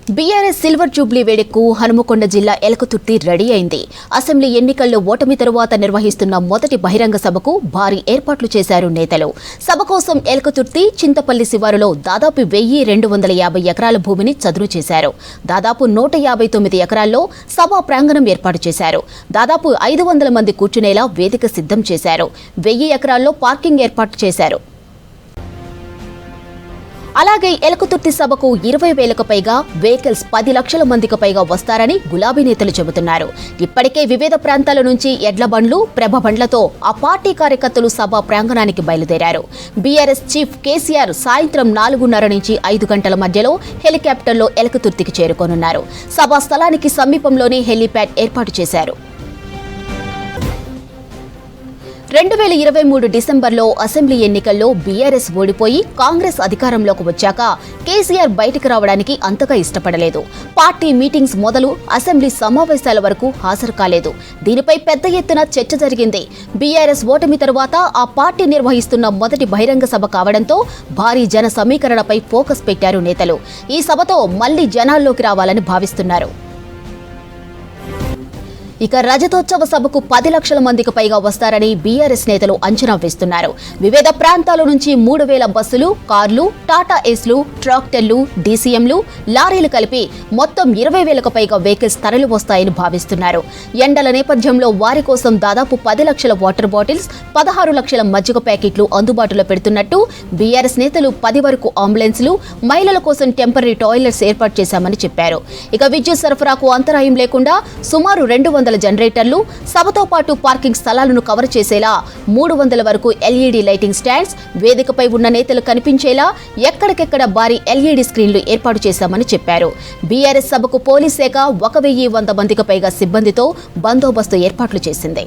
BRS silver Jubilee వేడుకకు హనుమకొండ జిల్లా Elkathurthy ready అయింది. అసెంబ్లీ ఎన్నికల్లో ఓటమి తరువాత నిర్వహిస్తున్న మొదటి బహిరంగ సభకు భారీ ఏర్పాట్లు చేశారు నేతలు. సభ కోసం ఎలకతుర్తి చింతపల్లి శివారులో దాదాపు 1250 ఎకరాల భూమిని చదును చేశారు. దాదాపు 159 ఎకరాల్లో సభా ప్రాంగణం ఏర్పాటు చేశారు. దాదాపు 500 మంది కూర్చునేలా వేదిక సిద్ధం చేశారు. 1000 ఎకరాల్లో పార్కింగ్ ఏర్పాటు చేశారు. అలాగే ఎలకతుర్తి సభకు 20,000కు పైగా వెహికల్స్ 10 లక్షల మందికి పైగా వస్తారని గులాబీ నేతలు చెబుతున్నారు. ఇప్పటికే వివిధ ప్రాంతాల నుంచి ఎడ్ల బండ్లు, ప్రభ బండ్లతో ఆ పార్టీ కార్యకర్తలు సభ ప్రాంగణానికి బయలుదేరారు. బీఆర్ఎస్ చీఫ్ కేసీఆర్ సాయంత్రం 4:30 నుంచి 5 గంటల మధ్యలో హెలికాప్టర్లో ఎలకతుర్తికి చేరుకోనున్నారు. సభా స్థలానికి సమీపంలోనే హెలీప్యాడ్ ఏర్పాటు చేశారు. 2023 డిసెంబర్లో అసెంబ్లీ ఎన్నికల్లో బీఆర్ఎస్ ఓడిపోయి కాంగ్రెస్ అధికారంలోకి వచ్చాక కేసీఆర్ బయటకు రావడానికి అంతగా ఇష్టపడలేదు. పార్టీ మీటింగ్స్ మొదలు అసెంబ్లీ సమావేశాల వరకు హాజరు కాలేదు. దీనిపై పెద్ద ఎత్తున చర్చ జరిగింది. బీఆర్ఎస్ ఓటమి తరువాత ఆ పార్టీ నిర్వహిస్తున్న మొదటి బహిరంగ సభ కావడంతో భారీ జన సమీకరణపై ఫోకస్ పెట్టారు నేతలు. ఈ సభతో మళ్లీ జనాల్లోకి రావాలని భావిస్తున్నారు. ఇక రజతోత్సవ సభకు 10 లక్షల మందికి పైగా వస్తారని బీఆర్ఎస్ నేతలు అంచనా వేస్తున్నారు. వివిధ ప్రాంతాల నుంచి 3,000 బస్సులు, కార్లు, టాటా ఏస్లు, ట్రాక్టర్లు, డీసీఎంలు, లారీలు కలిపి మొత్తం 20,000కు పైగా వెహికల్స్ తరలి వస్తాయని భావిస్తున్నారు. ఎండల నేపథ్యంలో వారి కోసం దాదాపు 10 లక్షల వాటర్ బాటిల్స్, 16 లక్షల మజ్జిగ ప్యాకెట్లు అందుబాటులో పెడుతున్నట్టు బీఆర్ఎస్ నేతలు 10 వరకు అంబులెన్స్లు, మహిళల కోసం టెంపరీ టాయిలెట్స్ ఏర్పాటు చేశామని చెప్పారు. ఇక విద్యుత్ సరఫరాకు అంతరాయం లేకుండా సుమారు 200 జనరేటర్లు, సభతో పాటు పార్కింగ్ స్థలాలను కవర్ చేసేలా 300 వరకు ఎల్ఈడీ లైటింగ్ స్టాండ్స్, వేదికపై ఉన్న నేతలు కనిపించేలా ఎక్కడికెక్కడ భారీ ఎల్ఈడీ స్క్రీన్లు ఏర్పాటు చేశామని చెప్పారు. బీఆర్ఎస్ సభకు పోలీస్ శాఖ 1,100 మందికి పైగా సిబ్బందితో బందోబస్తు ఏర్పాట్లు చేసింది.